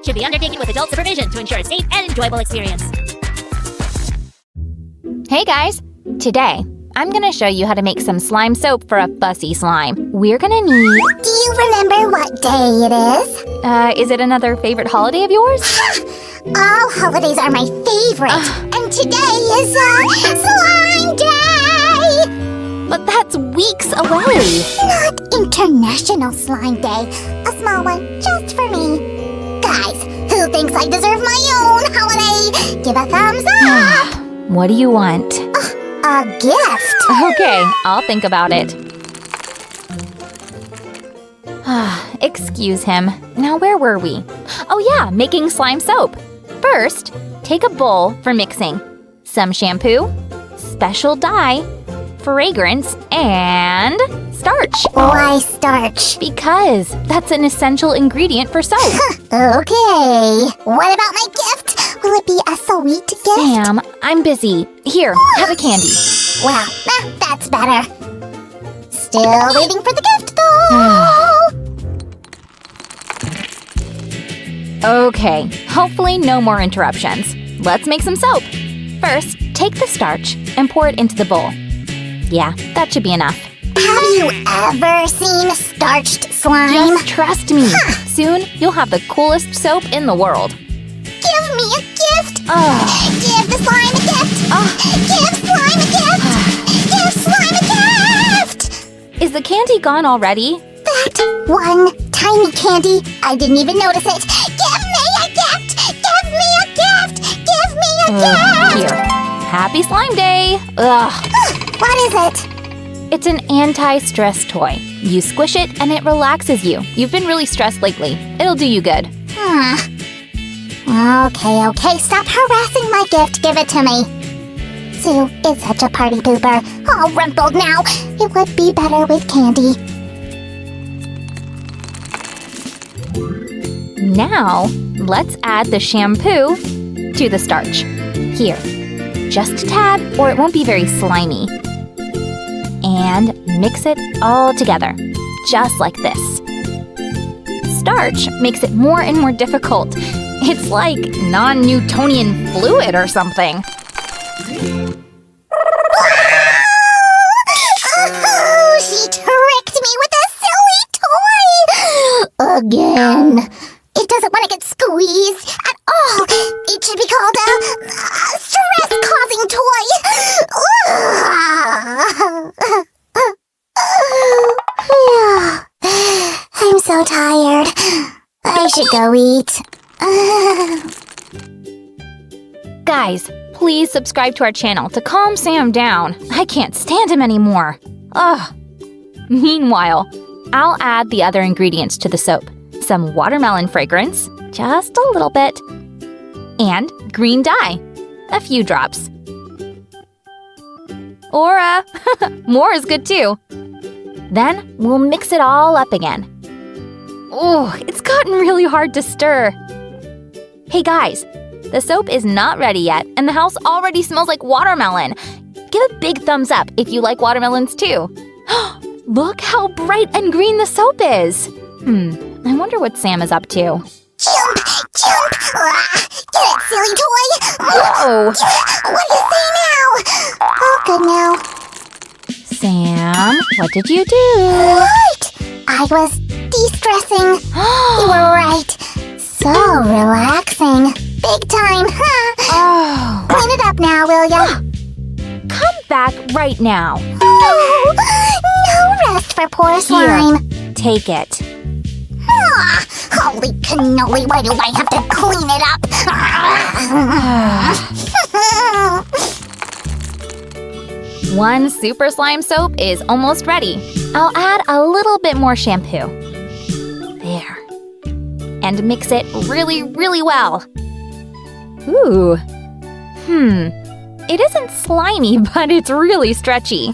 project should be undertaken with adult supervision to ensure a safe and enjoyable experience. Hey guys! Today, I'm gonna show you how to make some slime soap for a fussy slime. We're gonna need… Do you remember what day it is? Is it another favorite holiday of yours? All holidays are my favorite, and today is Slime Day! But that's weeks away! Not International Slime Day. A small one just for me. Guys, who thinks I deserve my own holiday? Give a thumbs up! What do you want? A gift. Okay, I'll think about it. Excuse him. Now where were we? Oh yeah, making slime soap. First, take a bowl for mixing. Some shampoo, special dye, fragrance, and starch. Why starch? Because that's an essential ingredient for soap. Okay. What about my gift? Will it be a sweet gift? Sam, I'm busy. Here, have a candy. Well, that's better. Still waiting for the gift, though. Okay, hopefully no more interruptions. Let's make some soap. First, take the starch and pour it into the bowl. Yeah, that should be enough. Have you ever seen starched slime? Just trust me. Soon, you'll have the coolest soap in the world. Give me a gift! Give the slime a gift! Give slime a gift! Give slime a gift! Is the candy gone already? That one tiny candy, I didn't even notice it. Give me a gift! Give me a gift! Give me a gift! Here. Happy Slime Day! Ugh. What is it? It's an anti-stress toy. You squish it and it relaxes you. You've been really stressed lately. It'll do you good. Okay, stop harassing my gift. Give it to me. Sue is such a party pooper. All rumpled now. It would be better with candy. Now, let's add the shampoo to the starch. Here, just a tad or it won't be very slimy. And mix it all together, just like this. Starch makes it more and more difficult. It's like non-Newtonian fluid or something. Oh, she tricked me with a silly toy! Again. It doesn't want to get squeezed at all. It should be called a stress-causing toy. I'm so tired. I should go eat. Guys, please subscribe to our channel to calm Sam down. I can't stand him anymore. Ugh. Meanwhile, I'll add the other ingredients to the soap. Some watermelon fragrance, just a little bit, and green dye, a few drops. Or, more is good too. Then we'll mix it all up again. Oh, it's gotten really hard to stir. Hey guys, the soap is not ready yet, and the house already smells like watermelon. Give a big thumbs up if you like watermelons too. Look how bright and green the soap is. I wonder what Sam is up to. Jump! Get it, silly toy! Whoa! What do you say now? Oh, good now. Sam, what did you do? What? I was de-stressing. You were right. So relaxing. Big time, huh? Oh. Clean it up now, will ya? Come back right now. Oh, no rest for poor slime. Here, take it. Holy cannoli, why do I have to clean it up? One super slime soap is almost ready. I'll add a little bit more shampoo. There. And mix it really, really well. Ooh. It isn't slimy, but it's really stretchy.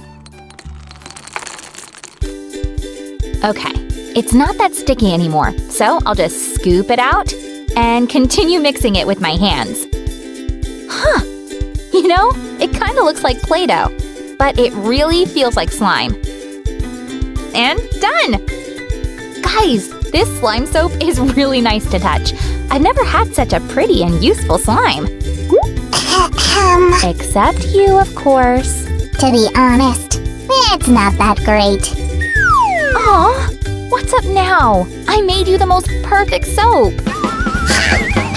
Okay, it's not that sticky anymore, so I'll just scoop it out and continue mixing it with my hands. Huh, you know, it kind of looks like Play-Doh, but it really feels like slime. And done! Guys, This slime soap is really nice to touch. I've never had such a pretty and useful slime. Except you, of course. To be honest, it's not that great. Aw, what's up now? I made you the most perfect soap.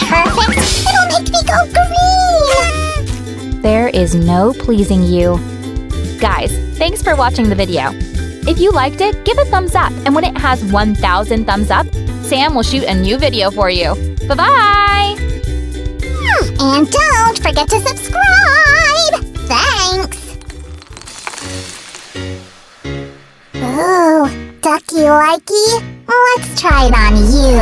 Perfect? It'll make me go green! There is no pleasing you. Guys, thanks for watching the video. If you liked it, give a thumbs up, and when it has 1,000 thumbs up, Sam will shoot a new video for you. Bye-bye! And don't forget to subscribe! Thanks! Ooh, ducky likey? Let's try it on you.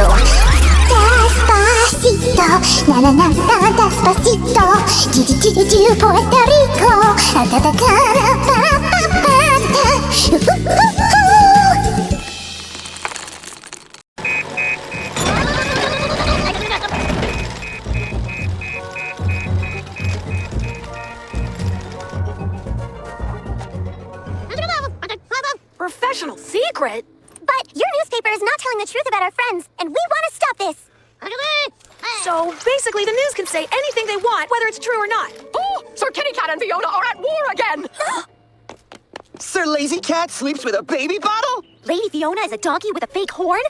Despacito, na na na na, despacito. Do do do do do, Puerto Rico. Da da da da da da da da da. Professional secret? But your newspaper is not telling the truth about our friends, and we want to stop this. So basically the news can say anything they want, whether it's true or not. Oh, Sir Kitty Cat and Fiona are at war again! Sir Lazy Cat sleeps with a baby bottle? Lady Fiona is a donkey with a fake horn?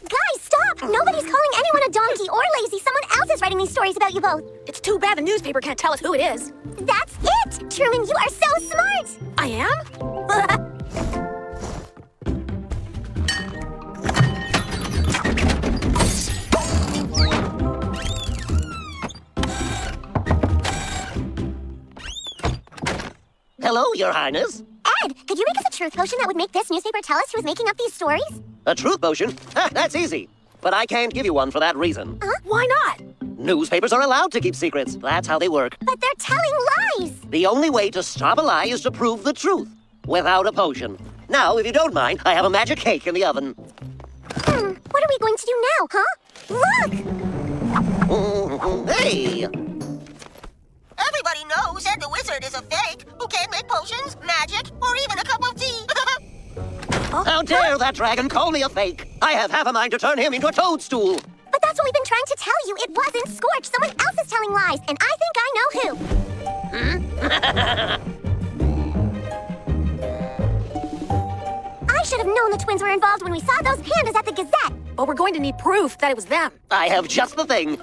Guys, stop! Nobody's calling anyone a donkey or lazy. Someone else is writing these stories about you both. It's too bad the newspaper can't tell us who it is. That's it! Truman, you are so smart! I am? Hello, Your Highness. Ed, could you make us a truth potion that would make this newspaper tell us who was making up these stories? A truth potion? Ha, that's easy. But I can't give you one for that reason. Why not? Newspapers are allowed to keep secrets. That's how they work. But they're telling lies! The only way to stop a lie is to prove the truth. Without a potion. Now, if you don't mind, I have a magic cake in the oven. What are we going to do now, huh? Look! Hey! Everybody knows that the wizard is a fake who can't make potions, magic, or even a cup of tea. How dare that dragon call me a fake? I have half a mind to turn him into a toadstool. But that's what we've been trying to tell you. It wasn't Scorch. Someone else is telling lies, and I think I know who. I should have known the twins were involved when we saw those pandas at the Gazette. But we're going to need proof that it was them. I have just the thing.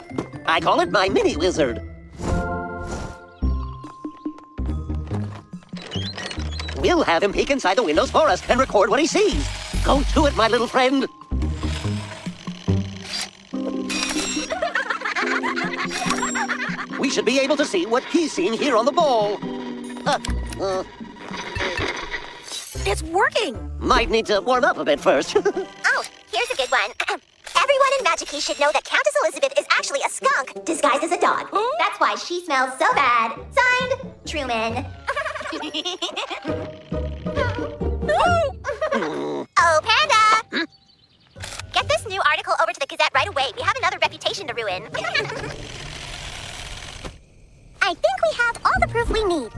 I call it my mini wizard. We'll have him peek inside the windows for us and record what he sees. Go to it, my little friend. We should be able to see what he's seen here on the ball. It's working. Might need to warm up a bit first. Oh, here's a good one. Everyone in Magic should know that Countess Elizabeth is actually a skunk disguised as a dog. That's why she smells so bad. Signed, Truman. Oh, Panda! Get this new article over to the Gazette right away. We have another reputation to ruin. I think we have all the proof we need.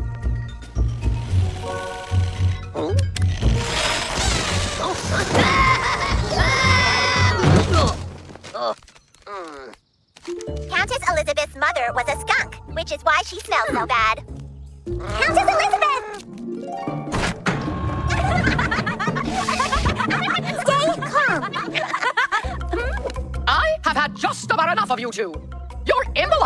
Countess Elizabeth's mother was a skunk, which is why she smells so bad. Countess Elizabeth! Stay calm. I have had just about enough of you two. You're in the